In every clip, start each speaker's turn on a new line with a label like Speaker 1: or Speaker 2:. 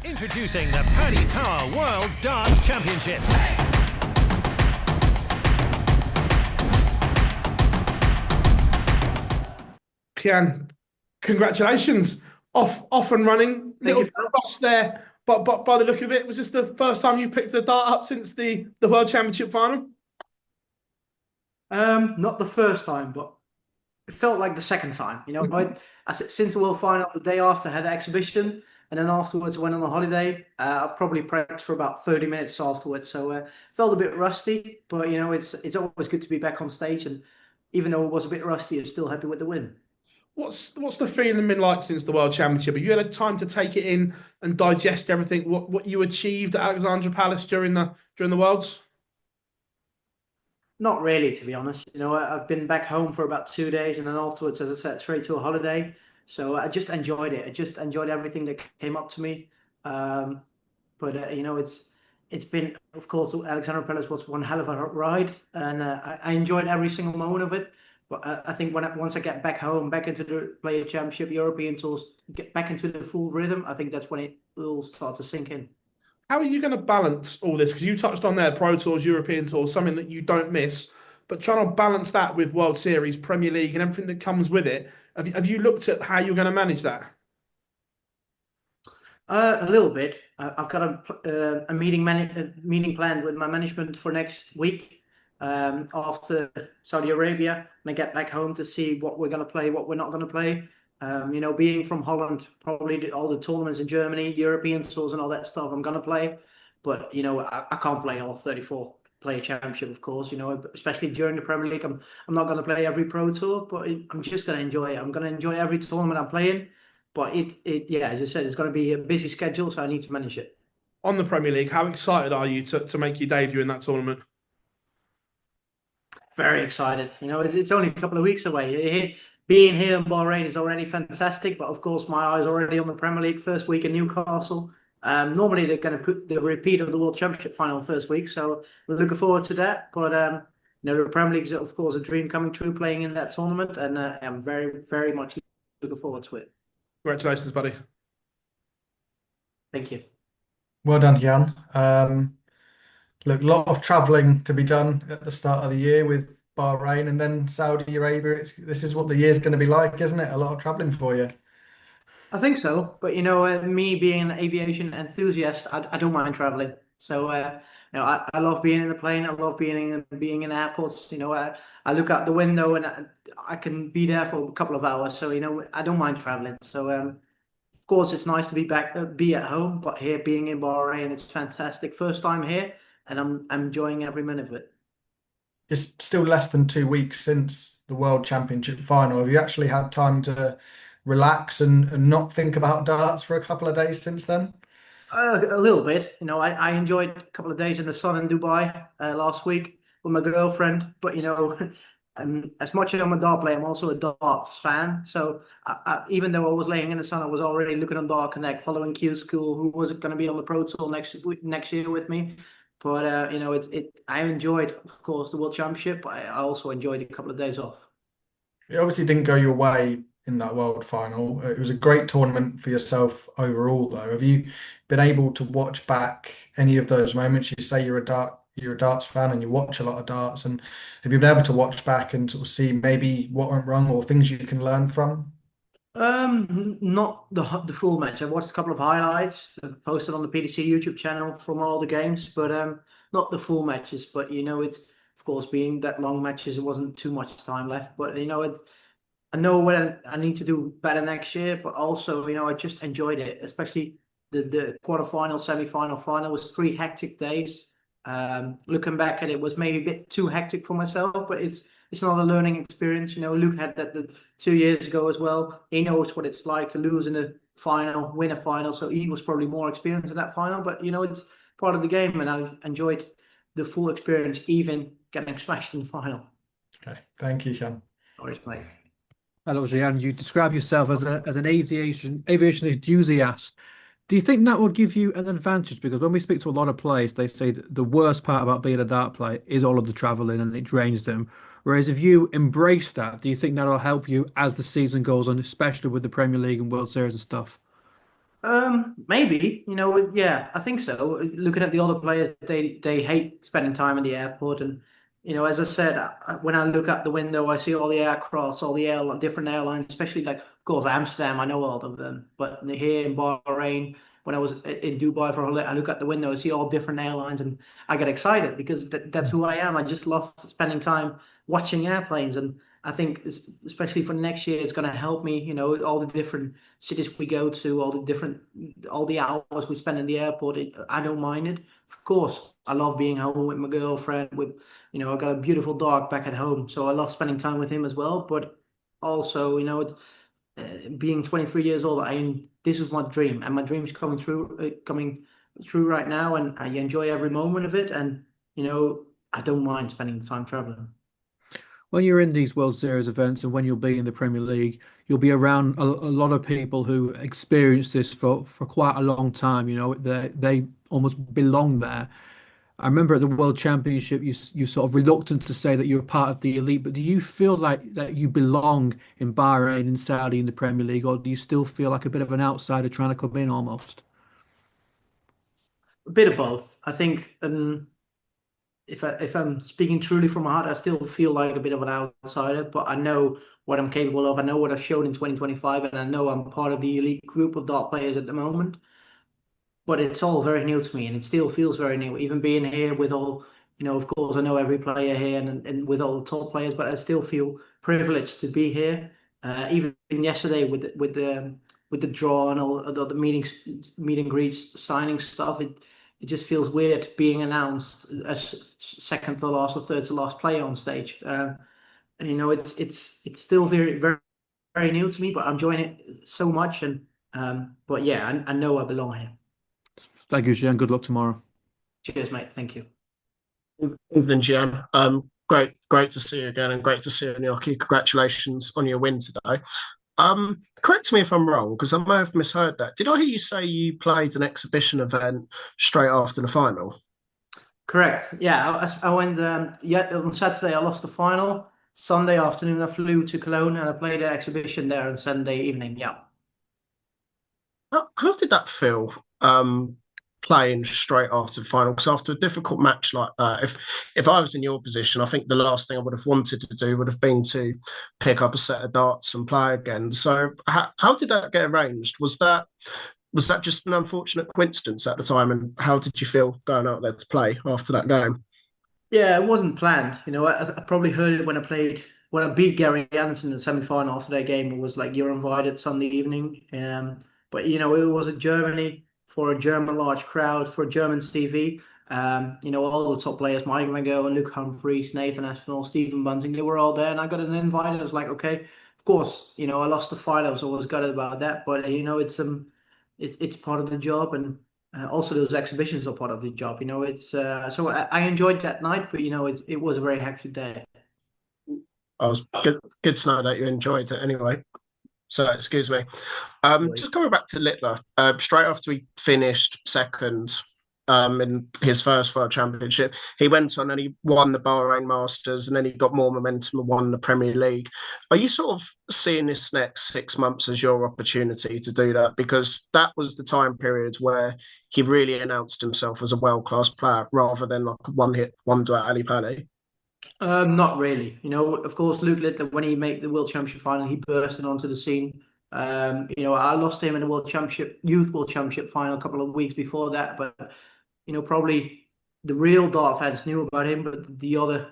Speaker 1: Introducing the Paddy Power World Darts Championship.
Speaker 2: Gian, congratulations. Off and running.
Speaker 3: Thank
Speaker 2: Little
Speaker 3: you.
Speaker 2: bit of rust there, but by the look of it, was this the first time you've picked a dart up since the World Championship final?
Speaker 3: Not the first time, but it felt like the second time. Since the World Final, the day after, I had an exhibition, and then afterwards I went on a holiday. I probably practiced for about 30 minutes afterwards, so felt a bit rusty. But it's always good to be back on stage, and even though it was a bit rusty, I'm still happy with the win.
Speaker 2: What's the feeling been like since the World Championship? Have you had a time to take it in and digest everything? What you achieved at Alexandra Palace during the Worlds?
Speaker 3: Not really, to be honest. I've been back home for about 2 days, and then afterwards, as I said, straight to a holiday. So I just enjoyed it. I just enjoyed everything that came up to me. Um, but it's been, of course, Alexandra Palace was one hell of a ride, and I enjoyed every single moment of it. But I think once I get back home, back into the Player Championship, European tours, get back into the full rhythm, I think that's when it will start to sink in.
Speaker 2: How are you going to balance all this? Because you touched on there, Pro Tours, European Tours, something that you don't miss, but trying to balance that with World Series, Premier League, and everything that comes with it. Have you looked at how you're going to manage that?
Speaker 3: A little bit. I've got a meeting planned with my management for next week, after Saudi Arabia, and I get back home to see what we're going to play, what we're not going to play. Being from Holland, probably all the tournaments in Germany, European tours, and all that stuff, I'm going to play. But I can't play all 34 player championship, of course. Especially during the Premier League, I'm not going to play every pro tour, but I'm just going to enjoy it. I'm going to enjoy every tournament I'm playing. But yeah, as I said, it's going to be a busy schedule, so I need to manage it.
Speaker 2: On the Premier League, how excited are you to make your debut in that tournament?
Speaker 3: Very excited. It's only a couple of weeks away. Being here in Bahrain is already fantastic, but of course, my eyes already on the Premier League first week in Newcastle. Normally, they're going to put the repeat of the World Championship final first week, so we're looking forward to that. But the Premier League is, of course, a dream coming true playing in that tournament, and I'm very, very much looking forward to it.
Speaker 2: Congratulations, buddy.
Speaker 3: Thank you.
Speaker 4: Well done, Jan. Look, a lot of travelling to be done at the start of the year with Bahrain and then Saudi Arabia. This is what the year's going to be like, isn't it? A lot of travelling for you.
Speaker 3: I think so, but me being an aviation enthusiast, I don't mind traveling. So I love being in the plane. I love being in airports. I look out the window and I can be there for a couple of hours. So I don't mind traveling. So of course it's nice to be back, be at home. But here, being in Bahrain, it's fantastic. First time here, and I'm enjoying every minute of it.
Speaker 4: It's still less than 2 weeks since the World Championship final. Have you actually had time to relax and not think about darts for a couple of days since then?
Speaker 3: A little bit. I enjoyed a couple of days in the sun in Dubai last week with my girlfriend. But as much as I'm a dart player, I'm also a darts fan. So even though I was laying in the sun, I was already looking on Dart Connect, following Q School, who was going to be on the Pro Tour next year with me. But I enjoyed, of course, the World Championship. But I also enjoyed a couple of days off.
Speaker 4: It obviously didn't go your way in that World Final. It was a great tournament for yourself overall, though. Have you been able to watch back any of those moments? You say you're a darts fan and you watch a lot of darts, and have you been able to watch back and sort of see maybe what went wrong or things you can learn from?
Speaker 3: Not the full match. I watched a couple of highlights posted on the PDC YouTube channel from all the games, but not the full matches. But it's, of course, being that long matches, it wasn't too much time left. But I know what I need to do better next year. But also, I just enjoyed it, especially the quarterfinal, semi-final, final was 3 hectic days. Looking back at it, was maybe a bit too hectic for myself, but it's not a learning experience. Luke had that 2 years ago as well. He knows what it's like to lose in a final, win a final. So he was probably more experienced in that final. But it's part of the game, and I've enjoyed the full experience, even getting smashed in the final.
Speaker 4: Okay, thank you, Sean.
Speaker 3: Always, mate.
Speaker 5: Hello, Gian. You describe yourself as an aviation enthusiast. Do you think that would give you an advantage? Because when we speak to a lot of players, they say that the worst part about being a dart player is all of the traveling and it drains them. Whereas if you embrace that, do you think that'll help you as the season goes on, especially with the Premier League and World Series and stuff?
Speaker 3: Maybe, yeah, I think so. Looking at the other players, they hate spending time in the airport, and as I said, when I look out the window, I see all the aircrafts, all the different airlines, especially like, of course, Amsterdam. I know all of them, but here in Bahrain, when I was in Dubai for a holiday, I look out the window, I see all different airlines, and I get excited because that's who I am. I just love spending time watching airplanes, and I think, especially for next year, it's going to help me. All the different cities we go to, all the hours we spend in the airport. I don't mind it. Of course, I love being home with my girlfriend. I got a beautiful dog back at home, so I love spending time with him as well. But also, being 23 years old, this is my dream, and my dream's coming through right now, and I enjoy every moment of it. And I don't mind spending the time traveling.
Speaker 5: When you're in these World Series events and when you'll be in the Premier League, you'll be around a lot of people who experience this for quite a long time. They almost belong there. I remember at the World Championship, you sort of reluctant to say that you're part of the elite, but do you feel like that you belong in Bahrain, in Saudi, in the Premier League, or do you still feel like a bit of an outsider trying to come in almost?
Speaker 3: A bit of both. I think, if I'm speaking truly from my heart, I still feel like a bit of an outsider, but I know what I'm capable of. I know what I've shown in 2025, and I know I'm part of the elite group of dart players at the moment. But it's all very new to me, and it still feels very new. Even being here with all, of course, I know every player here, and with all the top players, but I still feel privileged to be here. Even yesterday with the draw and all the meetings, meet and greets, signing stuff, it just feels weird being announced as second to last or third to last player on stage. It's still very very very new to me, but I'm enjoying it so much. And but yeah, I know I belong here.
Speaker 5: Thank you, Gian. Good luck tomorrow.
Speaker 3: Cheers, mate. Thank you.
Speaker 6: Evening, Gian. Great to see you again, and great to see you, Gnocchi. Congratulations on your win today. Correct me if I'm wrong, because I may have misheard that. Did I hear you say you played an exhibition event straight after the final?
Speaker 3: Correct. Yeah, I went. Yeah, on Saturday I lost the final. Sunday afternoon I flew to Cologne and I played an exhibition there on Sunday evening. Yeah.
Speaker 6: How did that feel? Playing straight after the final, because after a difficult match like that, if I was in your position, I think the last thing I would have wanted to do would have been to pick up a set of darts and play again. So how did that get arranged? Was that just an unfortunate coincidence at the time? And how did you feel going out there to play after that game?
Speaker 3: Yeah, it wasn't planned. I probably heard it when I beat Gary Anderson in the semi-final after that game. It was like, you're invited Sunday evening. But it was in Germany for a German large crowd for German TV. All the top players, Mike Mago and Luke Humphreys, Nathan Aspinall, Stephen Bunting, they were all there, and I got an invite. I was like, okay, of course. I lost the fight. I was always gutted about that, but it's part of the job. And also, those exhibitions are part of the job. It's so I enjoyed that night, but it was a very hectic day.
Speaker 6: I was good to know that you enjoyed it anyway. So excuse me. Just coming back to Littler, straight after he finished second in his first World Championship, he went on and he won the Bahrain Masters, and then he got more momentum and won the Premier League. Are you sort of seeing this next 6 months as your opportunity to do that? Because that was the time period where he really announced himself as a world-class player rather than like a one-hit wonder at Ali Pali.
Speaker 3: Not really. Of course, Luke Littler, when he made the World Championship final, he bursted onto the scene. I lost him in the Youth World Championship final a couple of weeks before that, but probably the real dart fans knew about him, but the other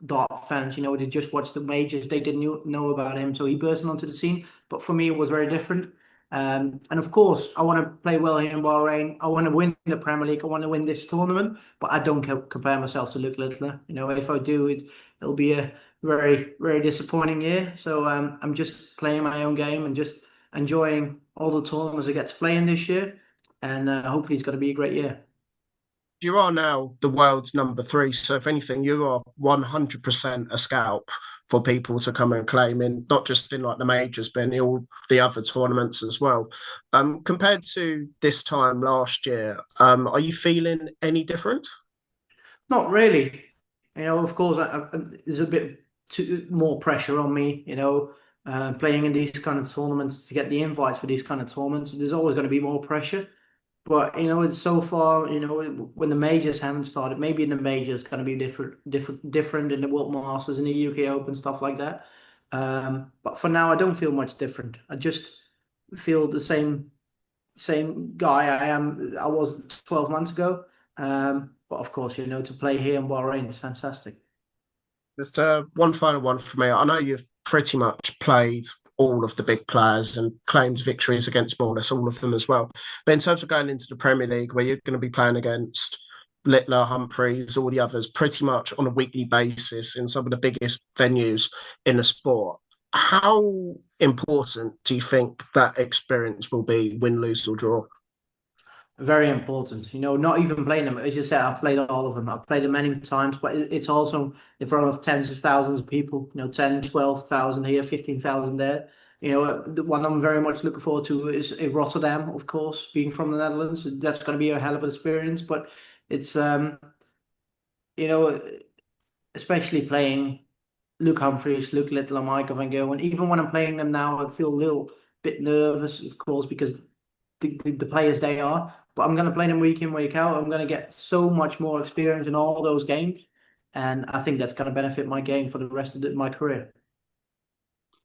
Speaker 3: dart fans, they just watched the majors, they didn't know about him, so he burst onto the scene. But for me, it was very different. And of course, I want to play well here in Bahrain. I want to win the Premier League. I want to win this tournament, but I don't compare myself to Luke Littler. If I do, it'll be a very, very disappointing year. So I'm just playing my own game and just enjoying all the tournaments I get to play in this year. And hopefully, it's going to be a great year.
Speaker 6: You are now the world's number three. So if anything, you are 100% a scalp for people to come and claim in, not just in like the majors, but in all the other tournaments as well. Compared to this time last year, are you feeling any different?
Speaker 3: Not really. Of course, there's a bit more pressure on me. playing in these kind of tournaments to get the invites for these kind of tournaments. There's always going to be more pressure. But it's so far, when the majors haven't started, maybe in the majors going to be different in the World Masters, in the UK Open, stuff like that. But for now, I don't feel much different. I just feel the same guy I was 12 months ago. But of course, to play here in Bahrain is fantastic.
Speaker 6: Just one final one for me. I know you've pretty much played all of the big players and claimed victories against more or less all of them as well. But in terms of going into the Premier League, where you're going to be playing against Littler, Humphreys, all the others, pretty much on a weekly basis in some of the biggest venues in the sport, how important do you think that experience will be, win, lose or draw?
Speaker 3: Very important. Not even playing them. As you said, I've played all of them. I've played them many times, but it's also in front of tens of thousands of people, 10, 12,000 here, 15,000 there. The one I'm very much looking forward to is Rotterdam, of course, being from the Netherlands. That's going to be a hell of an experience, but it's, especially playing Luke Humphreys, Luke Littler, Michael van Gerwen. And even when I'm playing them now, I feel a little bit nervous, of course, because the players they are. But I'm going to play them week in, week out. I'm going to get so much more experience in all those games. And I think that's going to benefit my game for the rest of my career.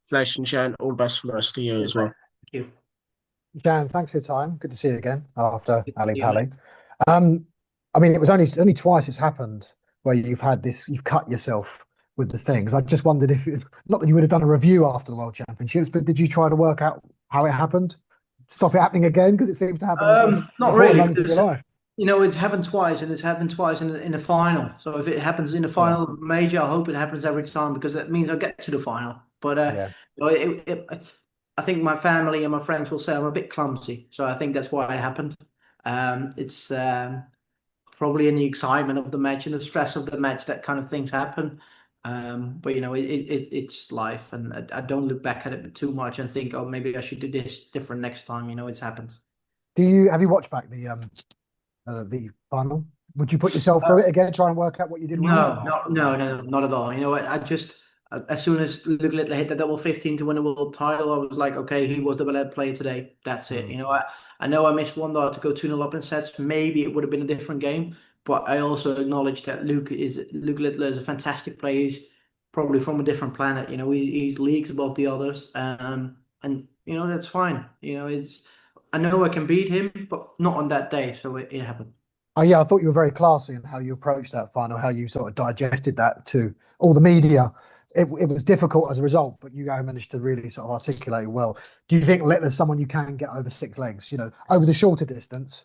Speaker 6: Congratulations, Jan. All the best for the rest of the year as well.
Speaker 3: Thank you.
Speaker 7: Jan, thanks for your time. Good to see you again after
Speaker 3: Good to
Speaker 7: Ali
Speaker 3: see you,
Speaker 7: Pali. I mean, it was only twice it's happened where you've cut yourself with the things. I just wondered not that you would have done a review after the World Championships, but did you try to work out how it happened? Stop it happening again, because it seems to happen.
Speaker 3: Not really.
Speaker 7: Your life.
Speaker 3: It's happened twice, and it's happened twice in the final. So if it happens in the final of a major, I hope it happens every time, because that means I get to the final. But I think my family and my friends will say I'm a bit clumsy, so I think that's why it happened. It's probably in the excitement of the match and the stress of the match that kind of things happen. But it's life, and I don't look back at it too much and think, oh, maybe I should do this different next time. It's happened.
Speaker 7: Have you watched back the final? Would you put yourself through it again, try and work out what you did wrong?
Speaker 3: No, not at all. I just, as soon as Luke Littler hit the double 15 to win the world title, I was like, okay, he was the better player today. That's it. I know I missed one dart to go 2-0 up in sets. Maybe it would have been a different game. But I also acknowledge that Luke Littler is a fantastic player. He's probably from a different planet. He's leagues above the others, and that's fine. I know I can beat him, but not on that day. So it happened.
Speaker 7: Oh yeah, I thought you were very classy in how you approached that final, how you sort of digested that to all the media. It was difficult as a result, but you managed to really sort of articulate it well. Do you think Littler's someone you can get over 6 legs? Over the shorter distance,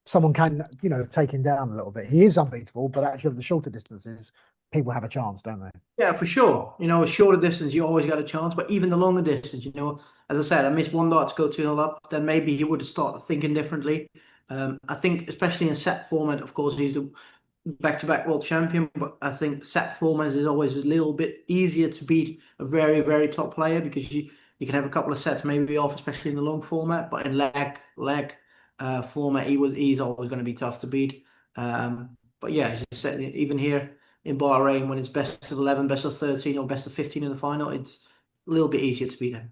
Speaker 7: someone can, take him down a little bit. He is unbeatable, but actually over the shorter distances, people have a chance, don't they?
Speaker 3: Yeah, for sure. Shorter distance, you always got a chance. But even the longer distance, as I said, I missed one dart to go 2-0 up. Then maybe he would have started thinking differently. I think, especially in set format, of course, he's the back-to-back world champion. But I think set format is always a little bit easier to beat a very, very top player, because you can have a couple of sets maybe off, especially in the long format. But in leg format, he's always going to be tough to beat. But yeah, as you said, even here in Bahrain, when it's best of 11, best of 13, or best of 15 in the final, it's a little bit easier to beat him.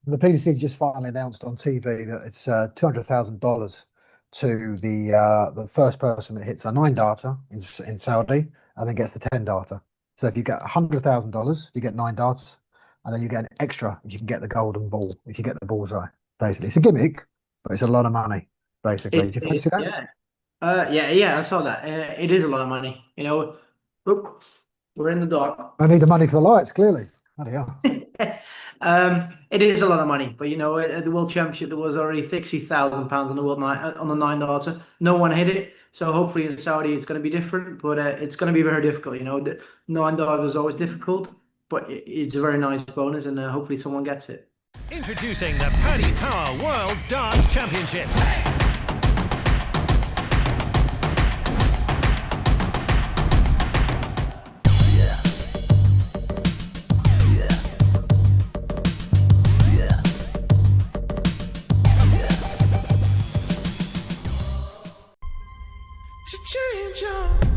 Speaker 7: The PDC just finally announced on TV that it's $200,000 to the first person that hits a 9-darter in Saudi and then gets the 10-darter. So if you get $100,000, you get 9 darts, and then you get an extra if you can get the golden ball, if you get the bullseye. Basically, it's a gimmick, but it's a lot of money. Basically, do you fancy that?
Speaker 3: Yeah, I saw that. It is a lot of money. Oop, we're in the dark.
Speaker 7: I need the money for the lights, clearly. Bloody hell.
Speaker 3: It is a lot of money, but at the World Championship there was already £60,000 on the world night on the 9-darter. No one hit it, so hopefully in Saudi it's going to be different. But it's going to be very difficult. The 9-darter is always difficult, but it's a very nice bonus, and hopefully someone gets it.
Speaker 1: Introducing the Paddy Power World Darts Championship.
Speaker 8: Change your